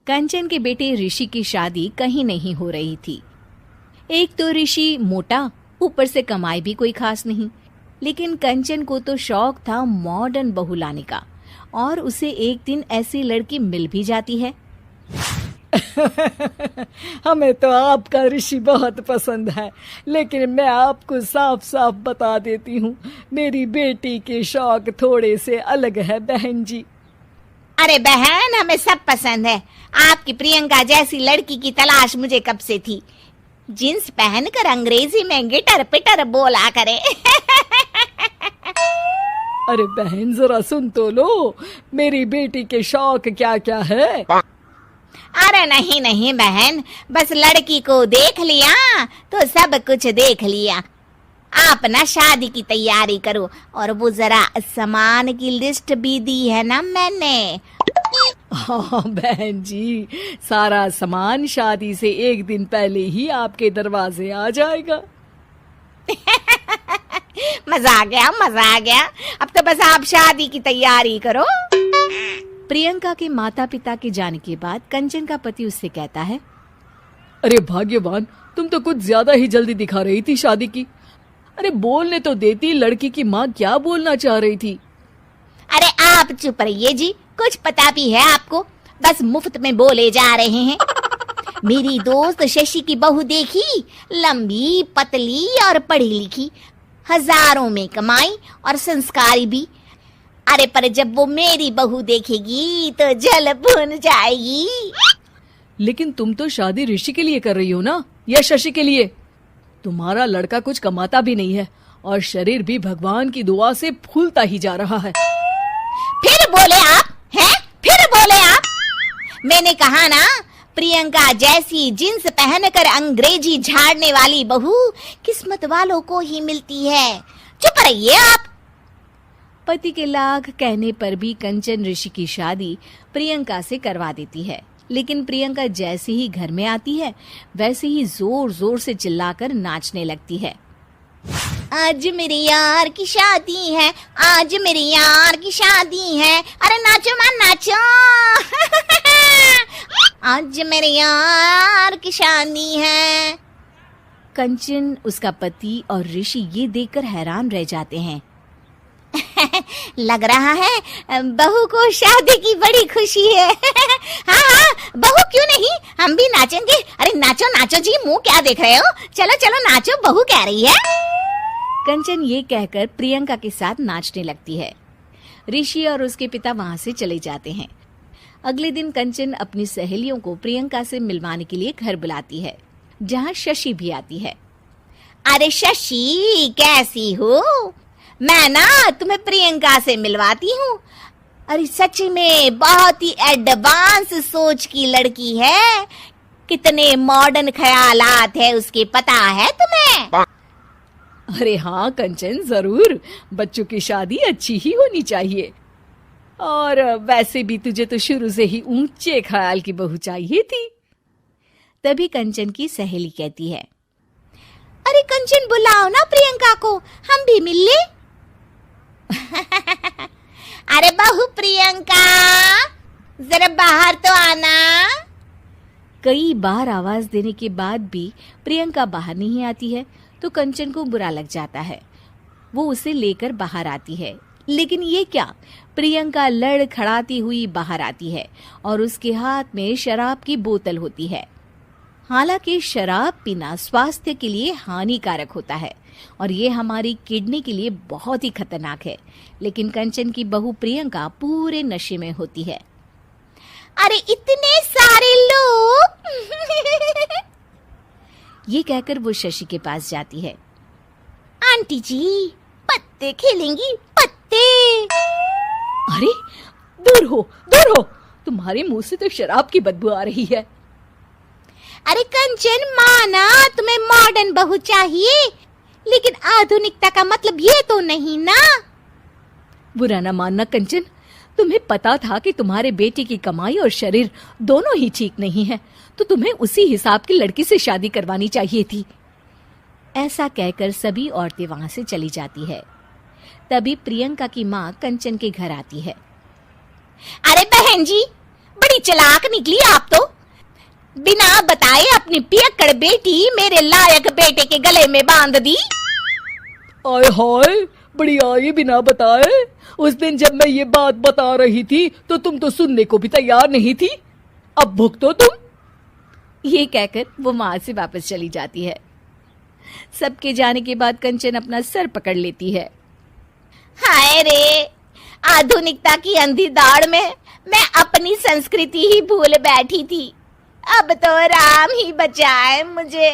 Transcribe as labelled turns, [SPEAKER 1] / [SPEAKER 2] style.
[SPEAKER 1] कंचन के बेटे ऋषि की शादी कहीं नहीं हो रही थी। एक तो ऋषि मोटा, ऊपर से कमाई भी कोई खास नहीं। लेकिन कंचन को तो शौक था मॉडर्न बहू लाने का, और उसे एक दिन ऐसी लड़की मिल भी जाती है।
[SPEAKER 2] हमें तो आपका ऋषि बहुत पसंद है, लेकिन मैं आपको साफ साफ बता देती हूँ, मेरी बेटी के शौक थोड़े से अलग है बहन जी।
[SPEAKER 3] अरे बहन, हमें सब पसंद है। आपकी प्रियंका जैसी लड़की की तलाश मुझे कब से थी। जींस पहनकर अंग्रेजी में गिटर पिटर बोला करे।
[SPEAKER 2] अरे बहन जरा सुन तो लो, मेरी बेटी के शौक क्या क्या है।
[SPEAKER 3] अरे नहीं नहीं बहन, बस लड़की को देख लिया तो सब कुछ देख लिया। आप ना शादी की तैयारी करो, और वो जरा सामान की लिस्ट भी दी है ना मैंने।
[SPEAKER 2] हाँ बहन जी, सारा सामान शादी से एक दिन पहले ही आपके दरवाजे आ जाएगा।
[SPEAKER 3] मजा आ गया, मजा आ गया। अब तो बस आप शादी की तैयारी करो।
[SPEAKER 1] प्रियंका के माता पिता के जाने के बाद कंचन का पति उससे कहता है,
[SPEAKER 2] अरे भाग्यवान, तुम तो कुछ ज्यादा ही जल्दी दिखा रही थी शादी की। अरे बोलने तो देती, लड़की की माँ क्या बोलना चाह रही थी।
[SPEAKER 3] अरे आप चुप रहिए जी, कुछ पता भी है आपको, बस मुफ्त में बोले जा रहे हैं। मेरी दोस्त शशि की बहू देखी, लंबी पतली और पढ़ी लिखी, हजारों में कमाई और संस्कारी भी। अरे पर जब वो मेरी बहू देखेगी तो जल भुन जाएगी।
[SPEAKER 2] लेकिन तुम तो शादी ऋषि के लिए कर रही हो ना, या शशि के लिए? तुम्हारा लड़का कुछ कमाता भी नहीं है, और शरीर भी भगवान की दुआ से फूलता ही जा रहा है।
[SPEAKER 3] फिर बोले आप हैं? फिर बोले आप? मैंने कहा ना, प्रियंका जैसी जींस पहनकर अंग्रेजी झाड़ने वाली बहू किस्मत वालों को ही मिलती है। चुप रहिए आप।
[SPEAKER 1] पति के लाख कहने पर भी कंचन ऋषि की शादी प्रियंका से करवा देती है। लेकिन प्रियंका जैसे ही घर में आती है, वैसे ही जोर जोर से चिल्लाकर नाचने लगती है।
[SPEAKER 3] आज मेरे यार की शादी है, आज मेरे यार की शादी है। अरे नाचो मां नाचो। आज मेरे यार की शादी है।
[SPEAKER 1] कंचन, उसका पति और ऋषि ये देखकर हैरान रह जाते हैं।
[SPEAKER 3] लग रहा है बहू को शादी की बड़ी खुशी है। हाँ हाँ, बहू क्यों नहीं, हम भी नाचेंगे। अरे नाचो नाचो जी, मुंह क्या देख रहे हो, चलो चलो नाचो, बहू कह रही है।
[SPEAKER 1] कंचन ये कहकर प्रियंका के साथ नाचने लगती है। ऋषि और उसके पिता वहां से चले जाते हैं। अगले दिन कंचन अपनी सहेलियों को प्रियंका से मिलवाने के लिए घर बुलाती है, जहाँ शशि भी आती है।
[SPEAKER 3] अरे शशि, कैसी हो? मैं ना तुम्हें प्रियंका से मिलवाती हूँ। अरे सच में बहुत ही एडवांस सोच की लड़की है। कितने मॉडर्न ख्यालात है उसके, पता है तुम्हें?
[SPEAKER 2] अरे हाँ कंचन, जरूर। बच्चों की शादी अच्छी ही होनी चाहिए, और वैसे भी तुझे तो शुरू से ही ऊंचे ख्याल की बहू चाहिए थी।
[SPEAKER 1] तभी कंचन की सहेली कहती है,
[SPEAKER 3] अरे कंचन, बुलाओ ना प्रियंका को, हम भी मिल ले। अरे बहू प्रियंका, जरा बाहर तो आना।
[SPEAKER 1] कई बार आवाज देने के बाद भी प्रियंका बाहर नहीं आती है, तो कंचन को बुरा लग जाता है। वो उसे लेकर बाहर आती है, लेकिन ये क्या, प्रियंका लड़खड़ाती हुई बाहर आती है और उसके हाथ में शराब की बोतल होती है। हालांकि शराब पीना स्वास्थ्य के लिए हानिकारक होता है, और ये हमारी किडनी के लिए बहुत ही खतरनाक है। लेकिन कंचन की बहू प्रियंका पूरे नशे में होती है।
[SPEAKER 3] अरे इतने सारे लोग।
[SPEAKER 1] ये कहकर वो शशि के पास जाती है।
[SPEAKER 3] आंटी जी, पत्ते खेलेंगी, पत्ते।
[SPEAKER 2] अरे दूर हो, दूर हो, तुम्हारे मुंह से तो शराब की बदबू आ रही है।
[SPEAKER 3] अरे कंचन, माना तुम्हें मॉडर्न बहू चाहिए, लेकिन आधुनिकता का मतलब ये तो नहीं ना।
[SPEAKER 2] बुरा ना मानना कंचन, तुम्हें पता था कि तुम्हारे बेटे की कमाई और शरीर दोनों ही ठीक नहीं है, तो तुम्हें उसी हिसाब की लड़की से शादी करवानी चाहिए थी।
[SPEAKER 1] ऐसा कहकर सभी औरतें वहां से चली जाती है। तभी प्रियंका की माँ कंचन के घर आती है।
[SPEAKER 3] अरे बहन जी, बड़ी चालाक निकली आप तो। बिना बताए अपनी पियक्कड़ बेटी मेरे लायक बेटे के गले में बांध दी।
[SPEAKER 2] आय हाय, बड़ी आई बिना बताए। उस दिन जब मैं ये बात बता रही थी तो तुम तो सुनने को भी तैयार नहीं थी। अब भुगतो तुम।
[SPEAKER 1] ये कहकर वो वहां से वापस चली जाती है। सबके जाने के बाद कंचन अपना सर पकड़ लेती है।
[SPEAKER 3] हाय रे, आधुनिकता की अंधी दौड़ में मैं अपनी संस्कृति ही भूल बैठी थी। अब तो राम ही बचाए मुझे।